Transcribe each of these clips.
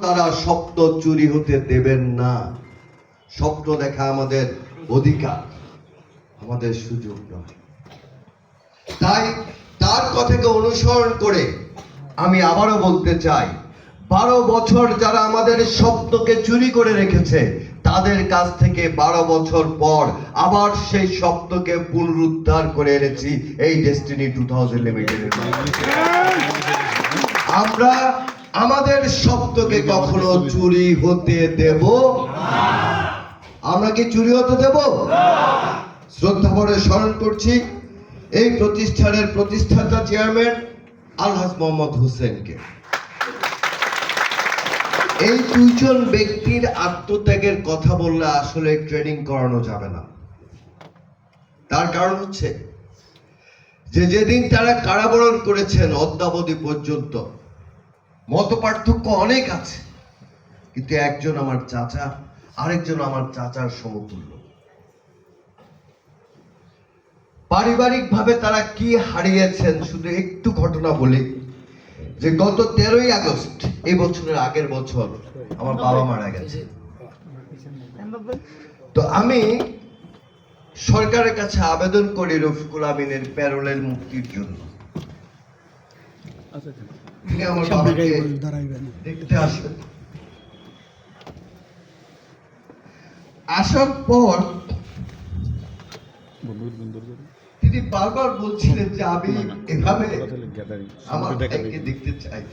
তারা স্বপ্ন চুরি হতে দেবেন না। স্বপ্ন দেখা আমাদের অধিকার, আমাদের সুযোগ নয়। তাই তার কথাকে অনুসরণ করে আমি আবারও বলতে চাই, 12 বছর যারা আমাদের স্বপ্নকে চুরি করে রেখেছে তাদের কাছ থেকে 12 বছর পর আবার সেই স্বপ্নকে পুনরুদ্ধার করে এনেছি এই ডেস্টিনি 2000 লিমিটেডের মাধ্যমে। আমরা আমাদের স্বপ্নকে কখনো চুরি হতে দেব না। আমরা কি চুরি হতে দেব? শ্রদ্ধা ভরে স্মরণ করছি এই প্রতিষ্ঠানের প্রতিষ্ঠাতা চেয়ারম্যান আলহাজ মোহাম্মদ হোসেনকে। এই দুইজন ব্যক্তির আত্মত্যাগের কথা বললে আসলে ট্রেনিং করানো যাবে না। তার কারণ হচ্ছে যে যেদিন তারা কারাবরণ করেছেন অদ্যাবধি পর্যন্ত মত পার্থক্য অনেক আছে, কিন্তু একজন আমার চাচা, আরেকজন আমার চাচার সমতুল্য। পারিবারিক ভাবে তারা কি হারিয়েছেন শুধু একটু ঘটনা বলি, যে গত 13ই আগস্ট এই বছরের আগের বছর আমার বাবা মারা গেছে। তো আমি সরকারের কাছে আবেদন করি রফিকুল আমিনের প্যারোলের মুক্তির জন্য। তিনি আমার বাবাকে দেখতে আসেন। আসার পর তিনি বারবার বলছিলেন যে আমি এভাবে আমার ভাইকে দেখতে চাই,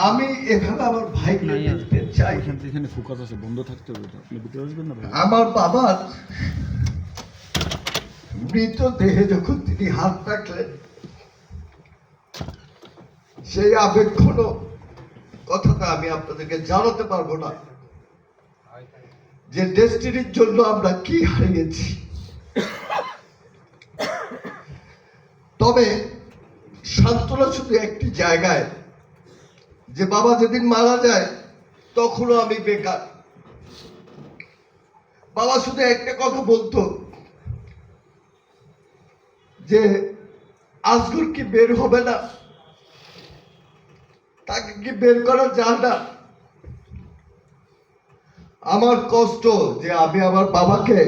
আমি এভাবে আমার ভাইকে দেখতে চাই। আমার বাবার মৃতদেহে যখন তিনি হাত রাখলেন, সেই আবেগঘন কথাটা আমি আপনাদেরকে জানাতে পারবো না, যে ডেস্টিনির জন্য আমরা কি হারিয়েছি। তবে সান্ত্বনা শুধু একটি জায়গায়, যে বাবা যেদিন মারা যায় তখনও আমি বেকার। বাবা শুধু একটা কথা বলতো, যে আজগর কি বের হবে না, তাকে কি বের করা যায় না। আমার কষ্ট যে আমি আমার বাবাকে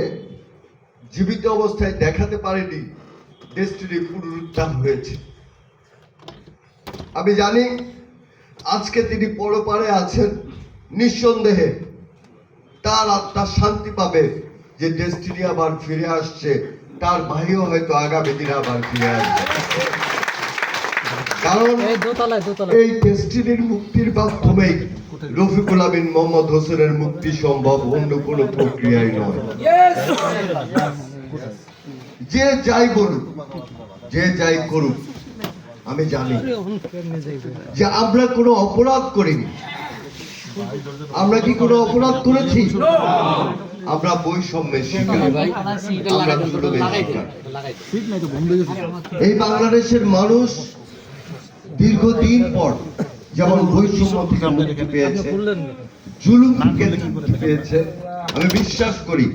জীবিত অবস্থায় দেখাতে পারিনি, ডেস্টিনি পুনরুদ্ধার হয়েছে। আমি জানি আজকে তিনি পরপারে আছেন, নিঃসন্দেহে তার আত্মা শান্তি পাবে যে ডেস্টিনি আবার ফিরে আসছে, তার ভাইও হয়তো আগামী দিনে আবার ফিরে আসবে। কারণ এই ডেস্টিনির মুক্তির মাধ্যমেই রফিকুল আমিন মোহাম্মদ হোসেনের মুক্তি সম্ভব, অন্য কোনো প্রক্রিয়াই নয়। যে যাই বলুক, যে যাই করুক, আমি জানি যে আমরা কোনো অপরাধ করিনি। আমরা কি কোনো অপরাধ করেছি? আমরা বৈষম্যের শিকার, আমরা জুলুমের শিকার। এই বাংলাদেশের মানুষ দীর্ঘদিন পর যেমন বৈষম্য থেকে মুক্তি পেয়েছে, জুলুম থেকে মুক্তি পেয়েছে, আমি বিশ্বাস করি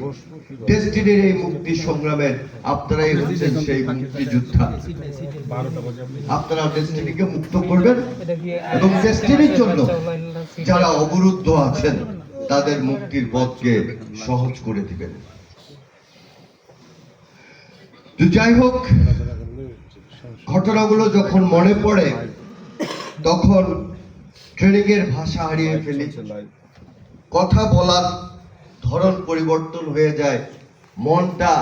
ডেস্টিনির এই মুক্তি সংগ্রামের আপনারাই হচ্ছেন সেই মুক্তিযোদ্ধা। আপনারা ডেস্টিনিকে মুক্ত করবেন এবং ডেস্টিনির জন্য যারা অবরুদ্ধ আছেন তাদের মুক্তির পথকে সহজ করে দিবেন। তো যাই হোক, ঘটনাগুলো যখন মনে পড়ে তখন ট্রেনিং এর ভাষা হারিয়ে ফেলি, কথা বলার ধরন পরিবর্তন হয়ে যায়, মনটা